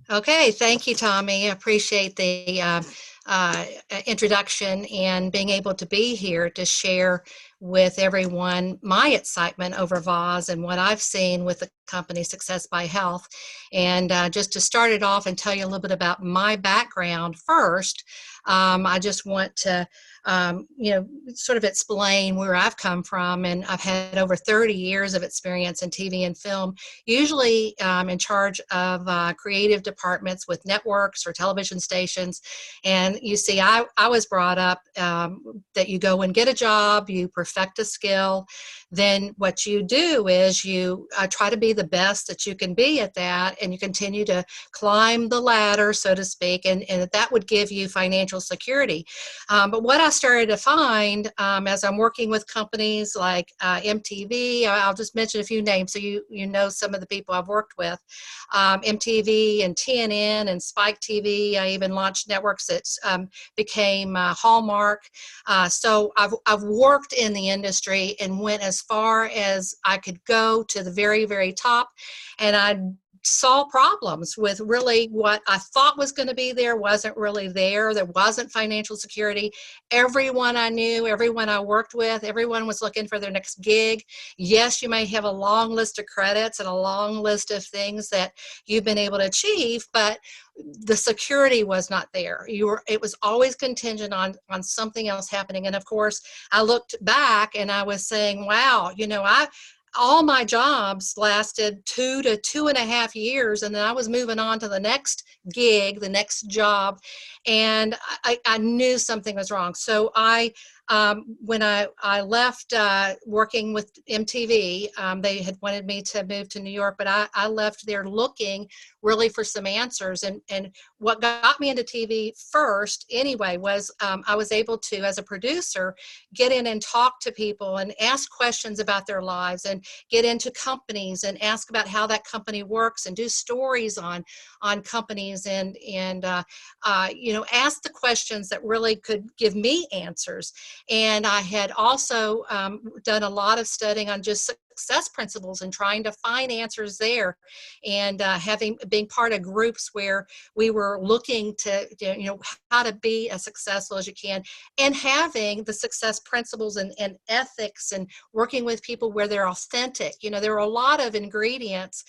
Okay, thank you, Tommy. I appreciate the uh, introduction and being able to be here to share with everyone my excitement over VOZ and what I've seen with the company Success by Health. And just to start it off and tell you a little bit about my background first, I just want to sort of explain where I've come from. And I've had over 30 years of experience in TV and film, usually in charge of creative departments with networks or television stations. And you see, I was brought up that you go and get a job, you perfect a skill, then what you do is you try to be the best that you can be at that, and you continue to climb the ladder, so to speak, and that would give you financial security. But what I started to find as I'm working with companies like MTV, I'll just mention a few names so you know some of the people I've worked with, MTV and TNN and Spike TV. I even launched networks that became Hallmark. So I've worked in the industry and went as far as I could go to the very, very top, and I saw problems with really what I thought was going to be there wasn't really there. There wasn't financial security. Everyone I knew, everyone I worked with, everyone was looking for their next gig. Yes, you may have a long list of credits and a long list of things that you've been able to achieve, but the security was not there. It was always contingent on something else happening. And of course, I looked back and I was saying, wow, all my jobs lasted 2 to 2.5 years, and then I was moving on to the next gig, the next job, and I knew something was wrong. So when I left working with MTV, they had wanted me to move to New York, but I left there looking really for some answers. And what got me into TV first anyway was I was able to, as a producer, get in and talk to people and ask questions about their lives, and get into companies and ask about how that company works, and do stories on companies, and ask the questions that really could give me answers. And I had also done a lot of studying on just success principles and trying to find answers there, and being part of groups where we were looking to how to be as successful as you can, and having the success principles and ethics, and working with people where they're authentic. There are a lot of ingredients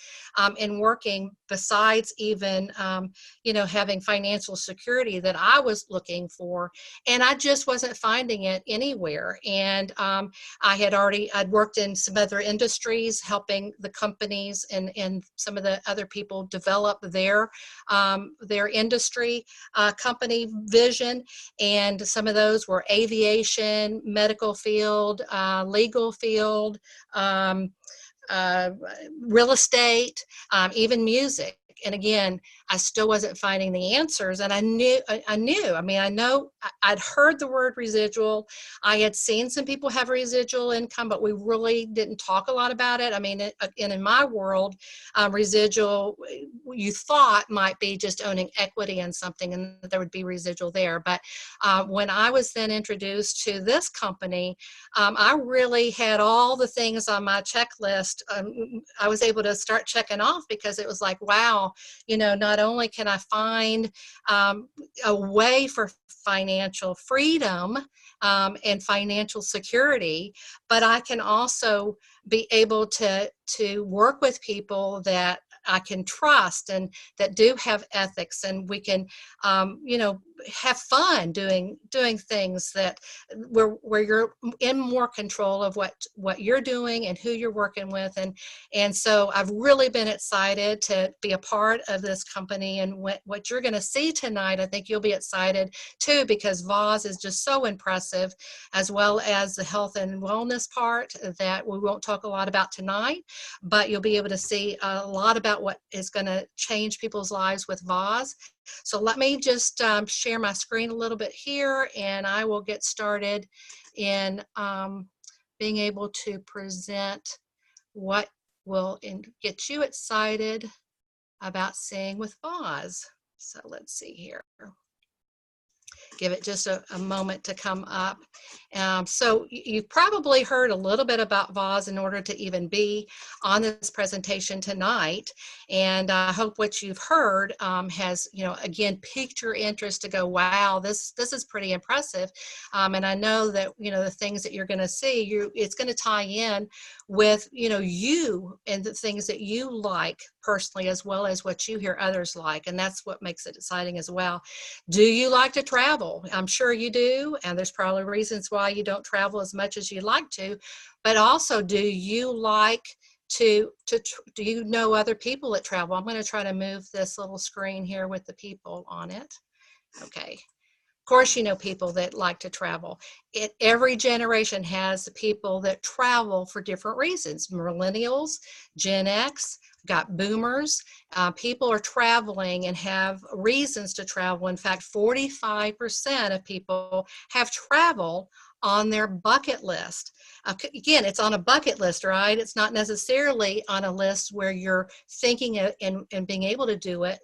in working besides even having financial security that I was looking for, and I just wasn't finding it anywhere. And I'd worked in some other industries, helping the companies and some of the other people develop their industry company vision, and some of those were aviation, medical field, legal field, real estate, even music. And again, I still wasn't finding the answers. And I know I'd heard the word residual. I had seen some people have residual income, but we really didn't talk a lot about it. I mean, in my world, residual, you thought might be just owning equity in something, and there would be residual there. But when I was then introduced to this company, I really had all the things on my checklist. I was able to start checking off, because it was like, wow, not only can I find a way for financial freedom and financial security, but I can also be able to work with people that I can trust and that do have ethics, and we can have fun doing things that where you're in more control of what you're doing and who you're working with. And so I've really been excited to be a part of this company, and what you're going to see tonight, I think you'll be excited too, because VOZ is just so impressive, as well as the health and wellness part that we won't talk a lot about tonight, but you'll be able to see a lot about what is going to change people's lives with VOZ. So let me just share my screen a little bit here, and I will get started in being able to present what will get you excited about seeing with VOZ. So let's see here. give it just a moment to come up. So you've probably heard a little bit about VOZ in order to even be on this presentation tonight. And I hope what you've heard has, again, piqued your interest to go, wow, this is pretty impressive. And I know that, the things that you're going to see, it's going to tie in with, you and the things that you like personally, as well as what you hear others like. And that's what makes it exciting as well. Do you like to travel? I'm sure you do. And there's probably reasons why you don't travel as much as you'd like to. But also, do you like do you know other people that travel? I'm going to try to move this little screen here with the people on it. Okay. Of course, you know people that like to travel. Every generation has people that travel for different reasons. Millennials, Gen X, got boomers. People are traveling and have reasons to travel. In fact, 45% of people have travel on their bucket list. Again, it's on a bucket list, right? It's not necessarily on a list where you're thinking and being able to do it,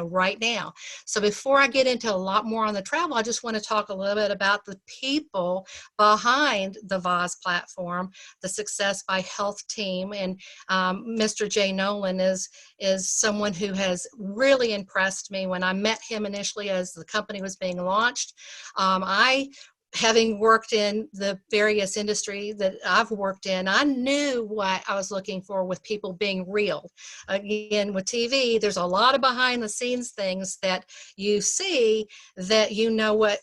right now. So before I get into a lot more on the travel, I just want to talk a little bit about the people behind the VOZ platform, the Success by Health team. And Mr. Jay Nolan is someone who has really impressed me. When I met him initially as the company was being launched, having worked in the various industry that I've worked in, I knew what I was looking for with people being real. Again, with TV, there's a lot of behind the scenes things that you see that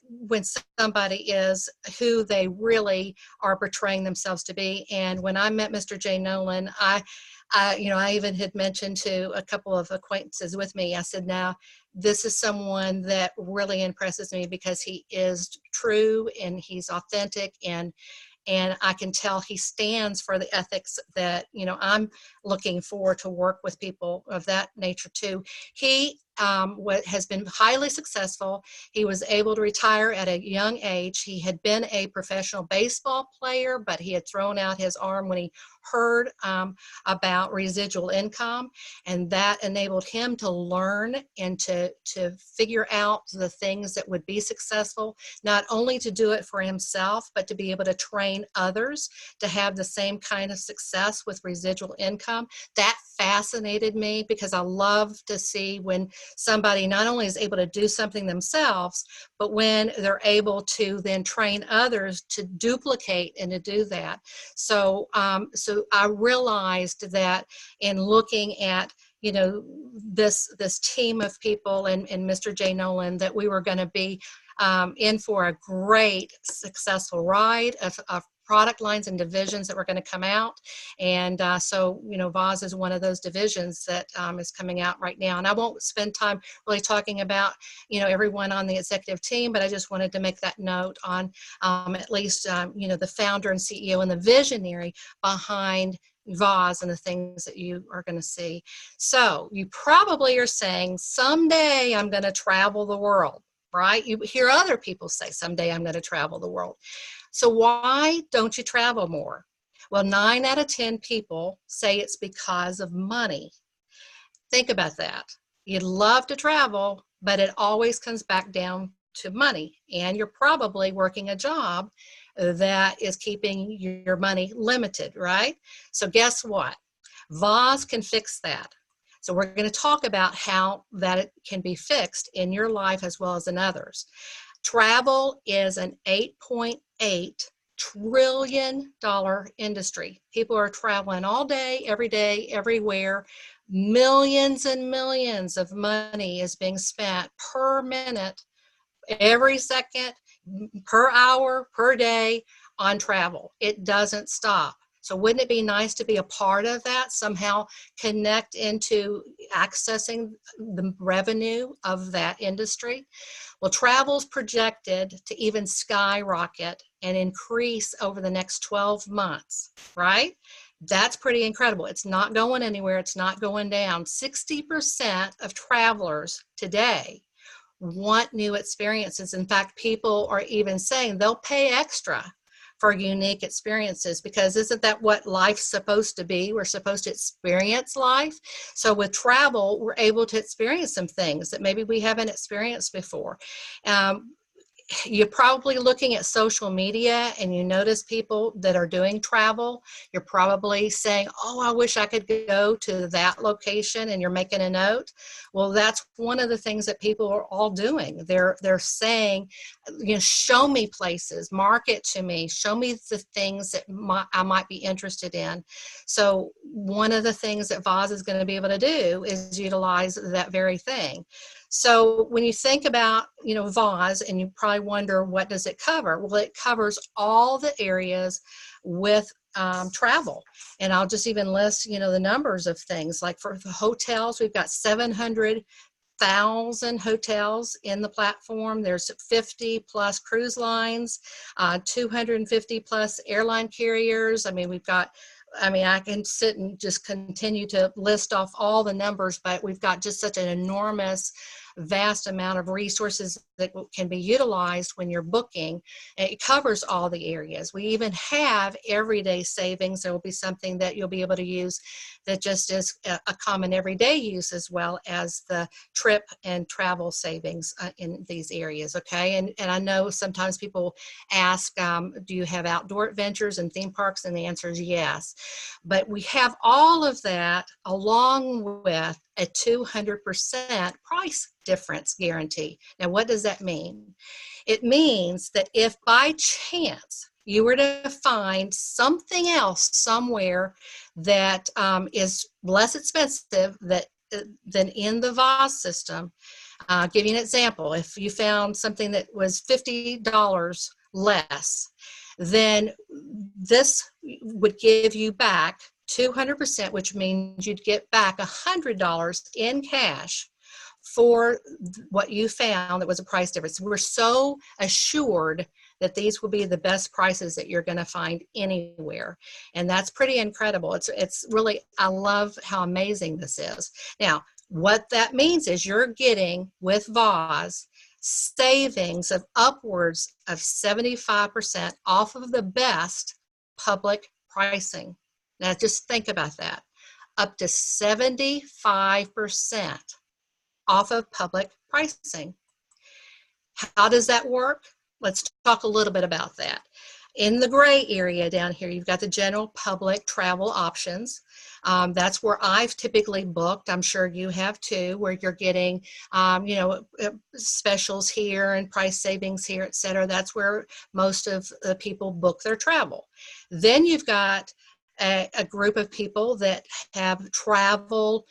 when somebody is who they really are portraying themselves to be. And when I met Mr. Jay Nolan, I even had mentioned to a couple of acquaintances with me, I said, now, this is someone that really impresses me because he is true and he's authentic, and I can tell he stands for the ethics that, I'm looking for to work with people of that nature too. He has been highly successful. He was able to retire at a young age. He had been a professional baseball player, but he had thrown out his arm when he heard about residual income, and that enabled him to learn and to figure out the things that would be successful, not only to do it for himself, but to be able to train others to have the same kind of success with residual income. That fascinated me because I love to see when somebody not only is able to do something themselves, but when they're able to then train others to duplicate and to do that. So I realized that in looking at this team of people and Mr. Jay Nolan, that we were going to be in for a great successful ride of product lines and divisions that were going to come out. And so VOZ is one of those divisions that is coming out right now. And I won't spend time really talking about everyone on the executive team, but I just wanted to make that note on at least the founder and CEO and the visionary behind VOZ and the things that you are going to see. So you probably are saying, someday I'm going to travel the world, right? You hear other people say, someday I'm going to travel the world. So why don't you travel more? Well, 9 out of 10 people say it's because of money. Think about that. You'd love to travel, but it always comes back down to money. And you're probably working a job that is keeping your money limited, right? So guess what? VOZ can fix that. So we're going to talk about how that can be fixed in your life as well as in others. Travel is an $8.8 trillion industry. People are traveling all day, everywhere. Millions and millions of money is being spent per minute, every second, per hour, per day on travel. It doesn't stop. So wouldn't it be nice to be a part of that, somehow connect into accessing the revenue of that industry? Well, travel's projected to even skyrocket and increase over the next 12 months, right? That's pretty incredible. It's not going anywhere. It's not going down. 60% of travelers today want new experiences. In fact, people are even saying they'll pay extra for unique experiences, because isn't that what life's supposed to be? We're supposed to experience life. So with travel, we're able to experience some things that maybe we haven't experienced before. you're probably looking at social media and you notice people that are doing travel. You're probably saying, oh, I wish I could go to that location, and you're making a note. Well, that's one of the things that people are all doing. They're saying, show me places, market to me, show me the things that I might be interested in. So one of the things that VOZ is going to be able to do is utilize that very thing. So when you think about, VOZ, and you probably wonder, what does it cover? Well, it covers all the areas with travel. And I'll just even list, the numbers of things. Like for the hotels, we've got 700,000 hotels in the platform. There's 50 plus cruise lines, 250 plus airline carriers. I can sit and just continue to list off all the numbers, but we've got just such an enormous, vast amount of resources that can be utilized when you're booking. It covers all the areas. We even have everyday savings. There will be something that you'll be able to use that just is a common everyday use, as well as the trip and travel savings in these areas. Okay, and I know sometimes people ask, do you have outdoor adventures and theme parks? And the answer is yes. But we have all of that along with a 200% price difference guarantee. Now, what does that mean? It means that if by chance you were to find something else somewhere that is less expensive than in the VOZ system, I'll give you an example. If you found something that was $50 less, then this would give you back 200%, which means you'd get back $100 in cash for what you found that was a price difference. We're so assured that these will be the best prices that you're going to find anywhere. And that's pretty incredible. It's really, I love how amazing this is. Now, what that means is you're getting with VOZ savings of upwards of 75% off of the best public pricing. Now, just think about that. Up to 75% off of public pricing. How does that work? Let's talk a little bit about that. In the gray area down here, you've got the general public travel options. That's where I've typically booked. I'm sure you have too, where you're getting, specials here and price savings here, et cetera. That's where most of the people book their travel. Then you've got a group of people that have traveled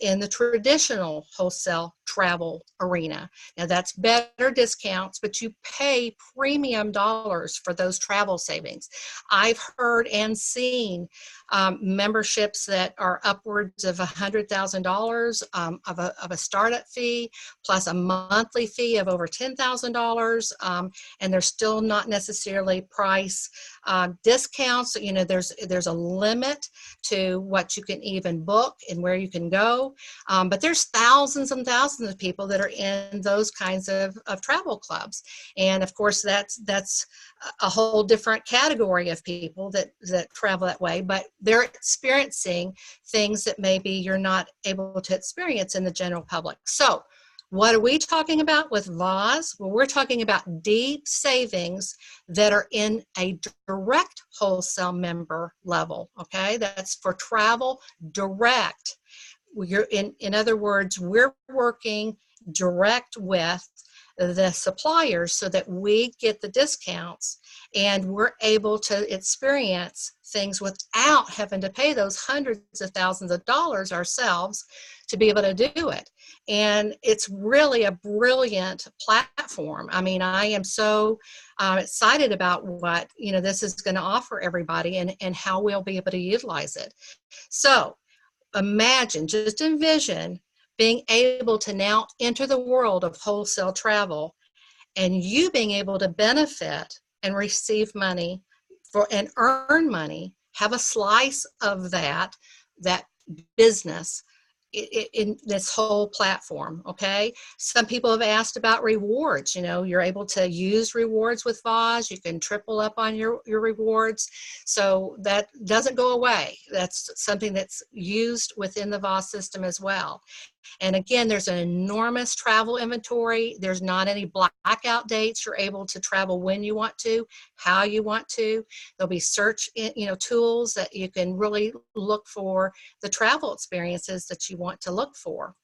in the traditional wholesale travel arena. Now, that's better discounts, but you pay premium dollars for those travel savings. I've heard and seen memberships that are upwards of $100,000 of a startup fee, plus a monthly fee of over $10,000, and they're still not necessarily price discounts. There's a limit to what you can even book and where you can go, but there's thousands and thousands of people that are in those kinds of travel clubs. And of course, that's a whole different category of people that travel that way, but they're experiencing things that maybe you're not able to experience in the general public. So what are we talking about with VOZ? Well, we're talking about deep savings that are in a direct wholesale member level, okay? That's for travel direct. In other words, we're working direct with the suppliers so that we get the discounts and we're able to experience things without having to pay those hundreds of thousands of dollars ourselves to be able to do it. And it's really a brilliant platform. I mean, I am so excited about what this is going to offer everybody and how we'll be able to utilize it. So just envision being able to now enter the world of wholesale travel and you being able to benefit and receive money and earn money, have a slice of that business in this whole platform, okay? Some people have asked about rewards. You know, you're able to use rewards with VOZ. You can triple up on your rewards. So that doesn't go away. That's something that's used within the VOZ system as well. And again, there's an enormous travel inventory. There's not any blackout dates. You're able to travel when you want to, how you want to. There'll be search, tools that you can really look for the travel experiences that you want to look for.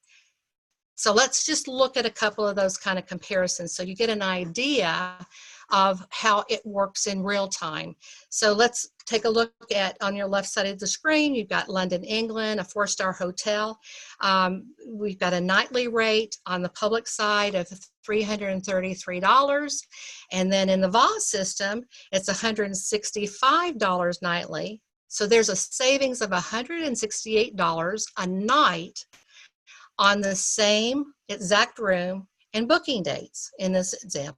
So let's just look at a couple of those kind of comparisons so you get an idea of how it works in real time. So let's take a look at, on your left side of the screen, you've got London, England, a 4-star hotel. We've got a nightly rate on the public side of $333. And then in the VOZ system, it's $165 nightly. So there's a savings of $168 a night on the same exact room and booking dates in this example.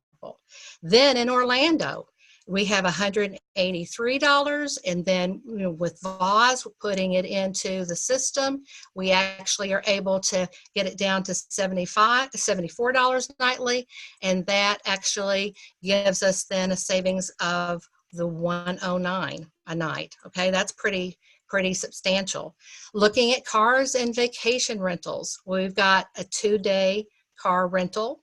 Then in Orlando, we have $183, and then with VOZ putting it into the system, we actually are able to get it down to $74 nightly, and that actually gives us then a savings of the $109 a night. Okay, that's pretty substantial. Looking at cars and vacation rentals, we've got a 2-day car rental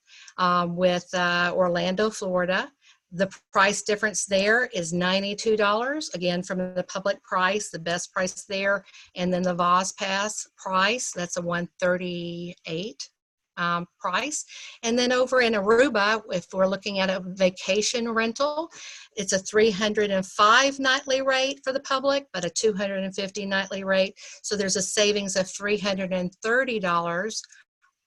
with Orlando, Florida. The price difference there is $92, again, from the public price, the best price there, and then the VOZ Pass price, that's a $138 price. And then over in Aruba, if we're looking at a vacation rental, it's a $305 nightly rate for the public, but a $250 nightly rate. So there's a savings of $330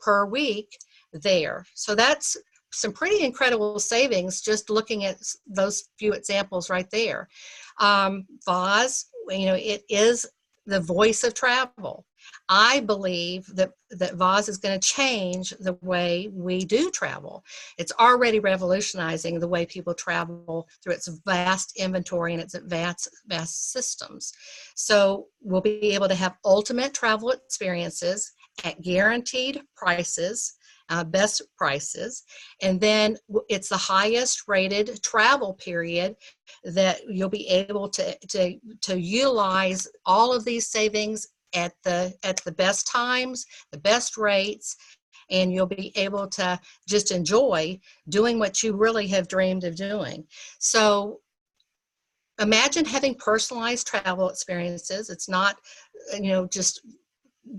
per week there. So that's some pretty incredible savings just looking at those few examples right there. VOZ, it is the voice of travel. I believe that VOZ is going to change the way we do travel. It's already revolutionizing the way people travel through its vast inventory and its vast systems. So we'll be able to have ultimate travel experiences at guaranteed prices, best prices, and then it's the highest rated travel period that you'll be able to utilize all of these savings at the best times, the best rates, and you'll be able to just enjoy doing what you really have dreamed of doing. So imagine having personalized travel experiences. It's not, just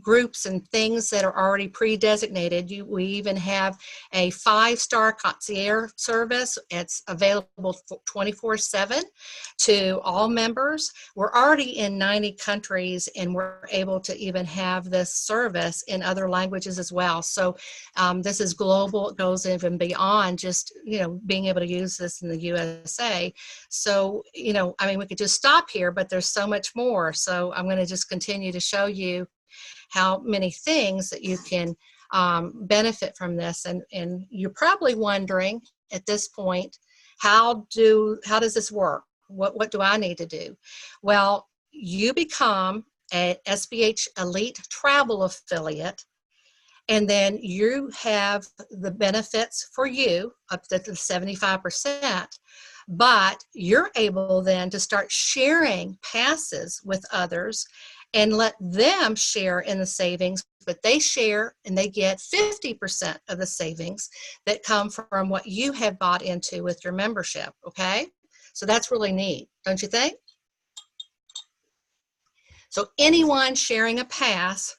groups and things that are already pre-designated. We even have a 5-star concierge service. It's available 24/7 to all members. We're already in 90 countries, and we're able to even have this service in other languages as well. So this is global. It goes even beyond just being able to use this in the USA. So we could just stop here, but there's so much more. So I'm going to just continue to show you how many things that you can benefit from this. And you're probably wondering at this point, how does this work? What do I need to do? Well, you become an SBH Elite Travel affiliate, and then you have the benefits for you up to the 75%. But you're able then to start sharing passes with others and let them share in the savings, but they share and they get 50% of the savings that come from what you have bought into with your membership, okay? So that's really neat, don't you think? So anyone sharing a pass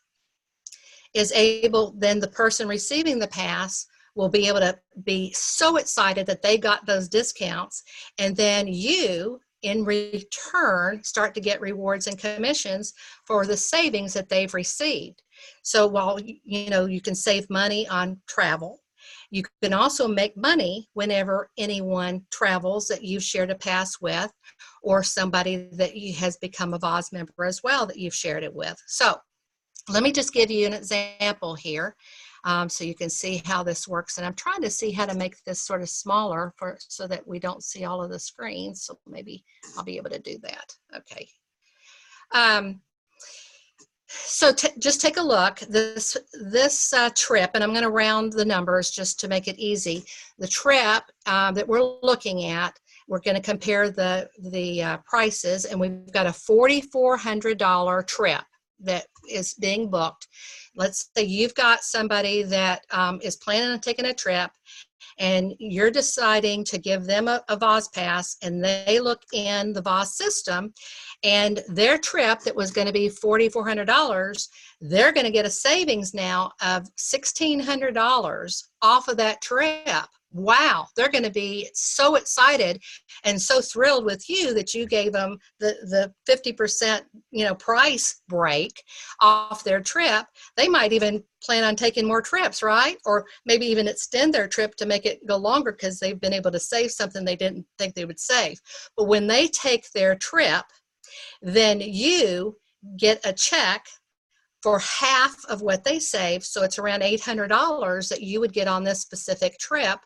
is able, then the person receiving the pass will be able to be so excited that they got those discounts, and then you in return start to get rewards and commissions for the savings that they've received. So while you can save money on travel, you can also make money whenever anyone travels that you've shared a pass with, or somebody that has become a VOZ member as well that you've shared it with. So let me just give you an example here. So you can see how this works. And I'm trying to see how to make this sort of smaller so that we don't see all of the screens. So maybe I'll be able to do that. Okay. So just take a look. This trip, and I'm going to round the numbers just to make it easy. The trip that we're looking at, we're going to compare the prices, and we've got a $4,400 trip that is being booked. Let's say you've got somebody that is planning on taking a trip, and you're deciding to give them a VOZ pass, and they look in the VOZ system, and their trip that was going to be $4,400, they're going to get a savings now of $1,600 off of that trip. Wow, they're going to be so excited and so thrilled with you that you gave them the 50% price break off their trip. They might even plan on taking more trips, right? Or maybe even extend their trip to make it go longer because they've been able to save something they didn't think they would save. But when they take their trip, then you get a check for half of what they save. So it's around $800 that you would get on this specific trip.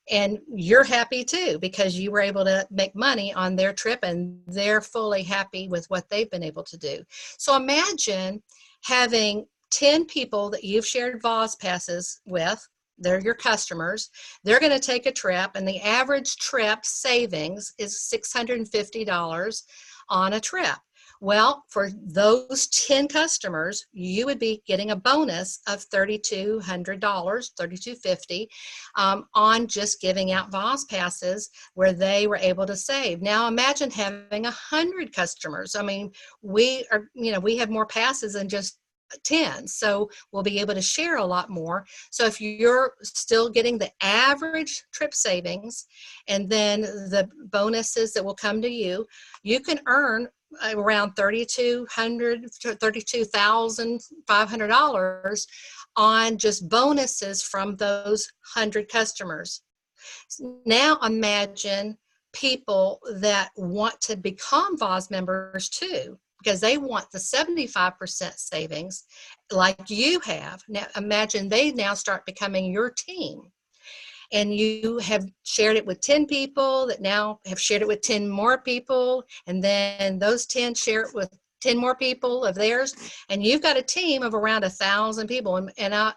And you're happy too, because you were able to make money on their trip and they're fully happy with what they've been able to do. So imagine having 10 people that you've shared VOZ passes with. They're your customers. They're going to take a trip, and the average trip savings is $650 on a trip. Well, for those 10 customers, you would be getting a bonus of $3,200, $3,250 on just giving out VOZ passes where they were able to save. Now imagine having 100 customers. I mean, we have more passes than just 10, so we'll be able to share a lot more. So if you're still getting the average trip savings and then the bonuses that will come to you, you can earn around $3,200 to $32,500 on just bonuses from those 100 customers. Now imagine people that want to become VOZ members too, because they want the 75% savings like you have. Now imagine they now start becoming your team. And you have shared it with 10 people that now have shared it with 10 more people, and then those 10 share it with 10 more people of theirs, and you've got a team of around 1,000 people. And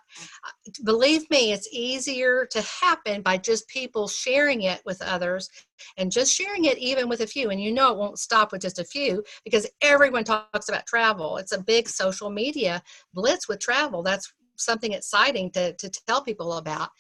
believe me, it's easier to happen by just people sharing it with others, and just sharing it even with a few. And it won't stop with just a few, because everyone talks about travel. It's a big social media blitz with travel. That's something exciting to tell people about.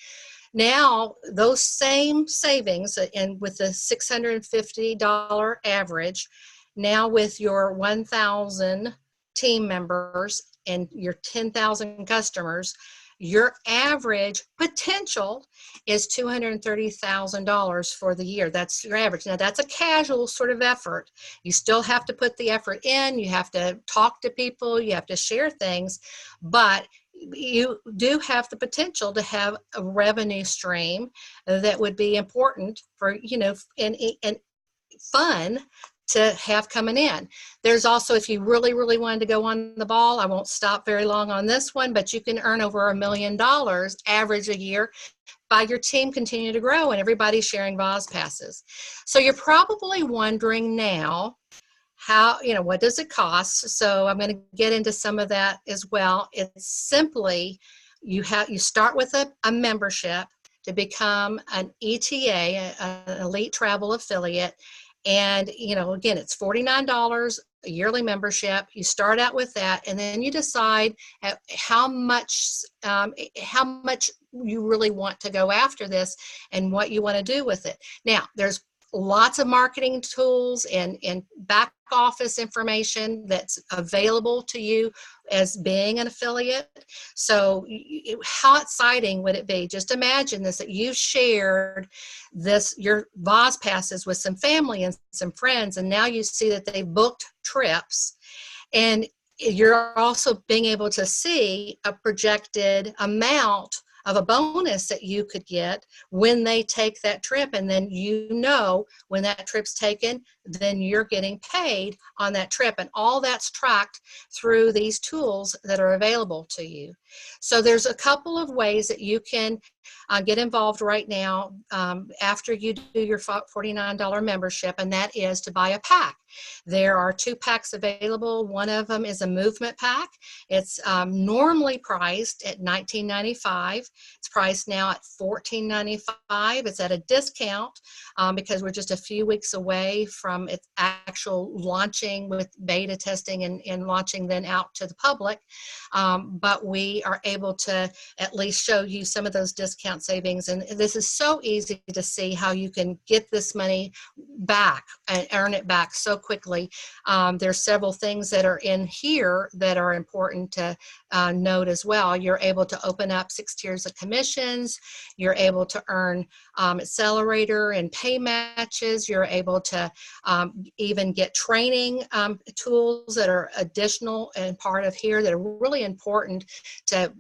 Now, those same savings, and with the $650 average, now with your 1,000 team members and your 10,000 customers, your average potential is $230,000 for the year. That's your average. Now, that's a casual sort of effort. You still have to put the effort in. You have to talk to people. You have to share things. But you do have the potential to have a revenue stream that would be important for, and fun to have coming in. There's also, if you really, really wanted to go on the ball, I won't stop very long on this one, but you can earn over $1 million average a year by your team continue to grow and everybody's sharing VOZ passes. So you're probably wondering now, what does it cost? So I'm going to get into some of that as well. It's simply, you start with a membership to become an ETA, an Elite Travel Affiliate. And, again, it's $49 a yearly membership. You start out with that, and then you decide how much you really want to go after this and what you want to do with it. Now, there's lots of marketing tools and back office information that's available to you as being an affiliate. So how exciting would it be? Just imagine this, that you shared your VOZ passes with some family and some friends, and now you see that they booked trips, and you're also being able to see a projected amount of a bonus that you could get when they take that trip. And then when that trip's taken, then you're getting paid on that trip. And all that's tracked through these tools that are available to you. So there's a couple of ways that you can get involved right now after you do your $49 membership, and that is to buy a pack. There are 2 packs available. One of them is a movement pack. It's normally priced at $19.95. It's priced now at $14.95. It's at a discount because we're just a few weeks away from its actual launching with beta testing and launching then out to the public. But we are able to at least show you some of those discount savings. And this is so easy to see how you can get this money back and earn it back so quickly. There's several things that are in here that are important to note as well. You're able to open up 6 tiers of commissions. You're able to earn accelerator and pay matches. You're able to even get training tools that are additional and part of here that are really important to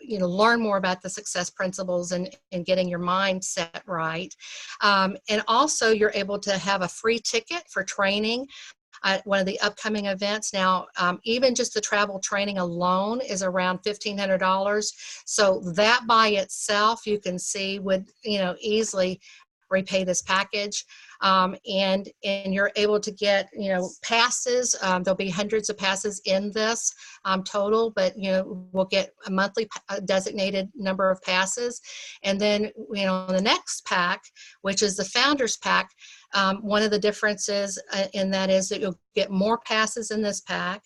learn more about the success principles and getting your mindset right. And also you're able to have a free ticket for training at one of the upcoming events. Now, even just the travel training alone is around $1,500. So that by itself, you can see would, easily repay this package. And you're able to get, passes. There'll be hundreds of passes in this total, but, we'll get a monthly designated number of passes. And then, the next pack, which is the Founders Pack, one of the differences in that is that you'll get more passes in this pack.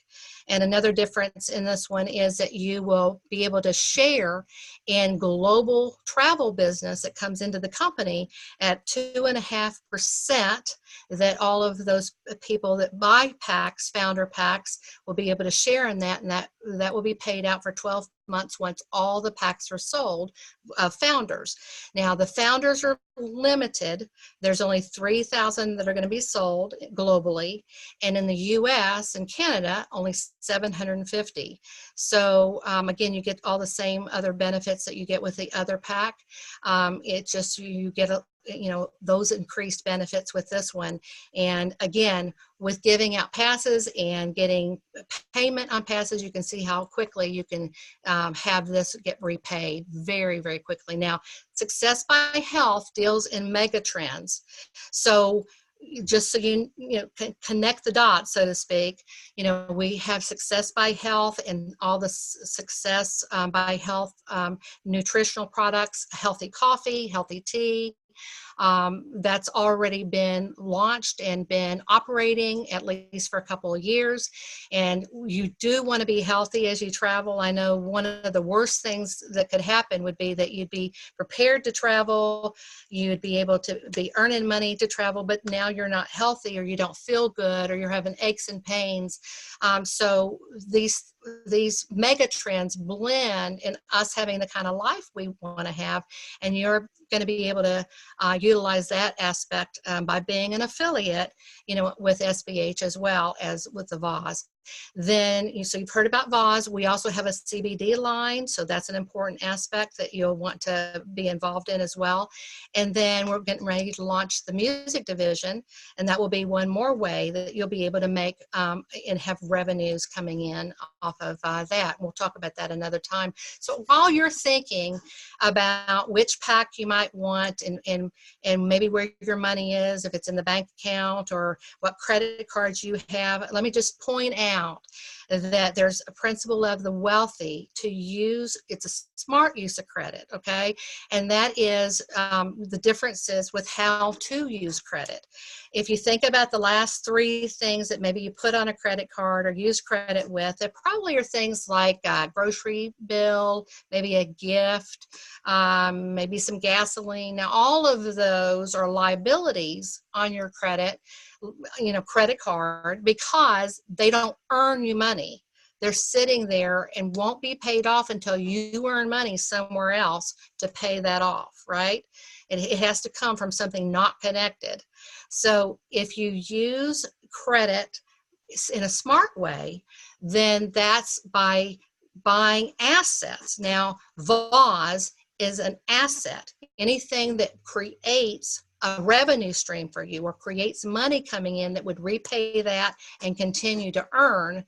And another difference in this one is that you will be able to share in global travel business that comes into the company at 2.5%, that all of those people that buy packs, founder packs, will be able to share in that, and that will be paid out for 12 months once all the packs are sold of founders. Now, the founders are limited. There's only 3,000 that are going to be sold globally, and in the US and Canada, only 750. So again, you get all the same other benefits that you get with the other pack. It just, you get those increased benefits with this one. And again, with giving out passes and getting payment on passes, you can see how quickly you can have this get repaid very, very quickly. Now, Success by Health deals in mega trends. So just so you can connect the dots, so to speak, we have Success by Health and all the Success by Health nutritional products, healthy coffee, healthy tea. That's already been launched and been operating at least for a couple of years. And you do want to be healthy as you travel. I know one of the worst things that could happen would be that you'd be prepared to travel, you'd be able to be earning money to travel, but now you're not healthy, or you don't feel good, or you're having aches and pains. So these mega trends blend in us having the kind of life we want to have, and you're going to be able to utilize that aspect by being an affiliate, with SBH as well as with the VOZ. Then, so you've heard about VOZ. We also have a CBD line, so that's an important aspect that you'll want to be involved in as well. And then we're getting ready to launch the music division, and that will be one more way that you'll be able to make and have revenues coming in off of that. We'll talk about that another time. So while you're thinking about which pack you might want and maybe where your money is, if it's in the bank account or what credit cards you have, let me just point out that there's a principle of the wealthy to use. It's a smart use of credit, okay? And that is the differences with how to use credit. If you think about the last 3 things that maybe you put on a credit card or use credit with, there probably are things like a grocery bill, maybe a gift, maybe some gasoline. Now, all of those are liabilities on your credit card, because they don't earn you money. They're sitting there and won't be paid off until you earn money somewhere else to pay that off, right? It has to come from something not connected. So if you use credit in a smart way, then that's by buying assets. Now, VOZ is an asset. Anything that creates a revenue stream for you or creates money coming in that would repay that and continue to earn,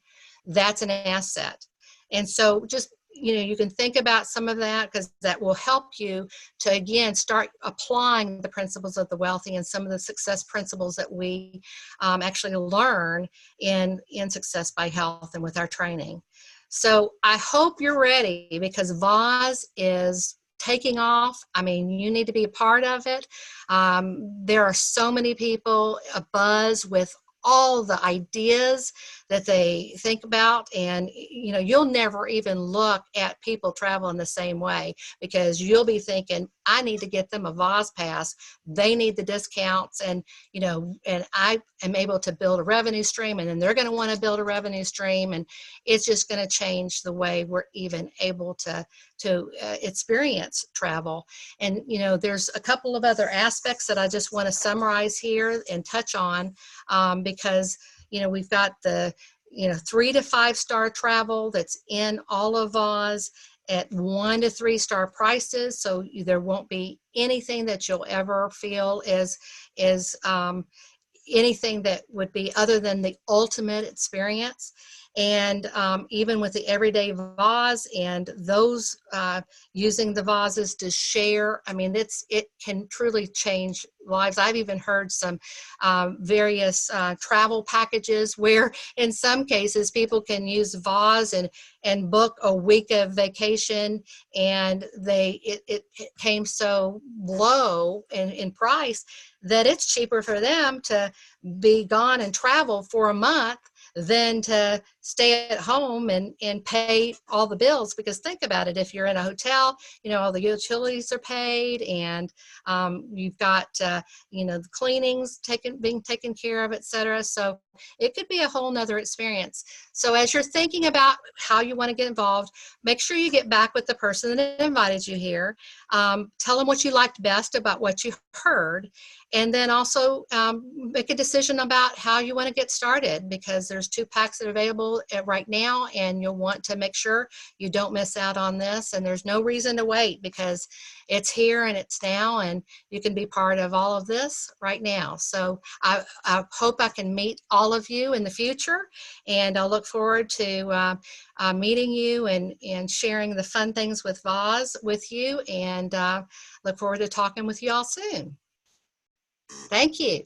that's an asset. And so just you can think about some of that, because that will help you to, again, start applying the principles of the wealthy and some of the success principles that we actually learn in Success by Health and with our training. So I hope you're ready, because VOZ is taking off. I mean, you need to be a part of it. There are so many people abuzz with all the ideas that they think about, and you'll never even look at people travel in the same way, because you'll be thinking, I need to get them a VOZ pass, they need the discounts, and and I am able to build a revenue stream, and then they're going to want to build a revenue stream, and it's just going to change the way we're even able to experience travel. And there's a couple of other aspects that I just want to summarize here and touch on, because we've got the 3 to 5 star travel that's in all of VOZ at 1 to 3 star prices, so there won't be anything that you'll ever feel is anything that would be other than the ultimate experience. And even with the everyday VOZ and those using the VOZs to share, I mean, it can truly change lives. I've even heard some various travel packages where in some cases people can use VOZ and book a week of vacation, and it came so low in price that it's cheaper for them to be gone and travel for a month than to stay at home and pay all the bills. Because think about it, if you're in a hotel, all the utilities are paid, and you've got the cleanings being taken care of, etc. So it could be a whole nother experience. So as you're thinking about how you want to get involved, make sure you get back with the person that invited you here. Tell them what you liked best about what you heard, and then also make a decision about how you want to get started, because there's 2 packs that are available right now, and you'll want to make sure you don't miss out on this. And there's no reason to wait, because it's here and it's now, and you can be part of all of this right now. So I hope I can meet all of you in the future, and I'll look forward to meeting you and sharing the fun things with VOZ with you, and look forward to talking with you all soon. Thank you.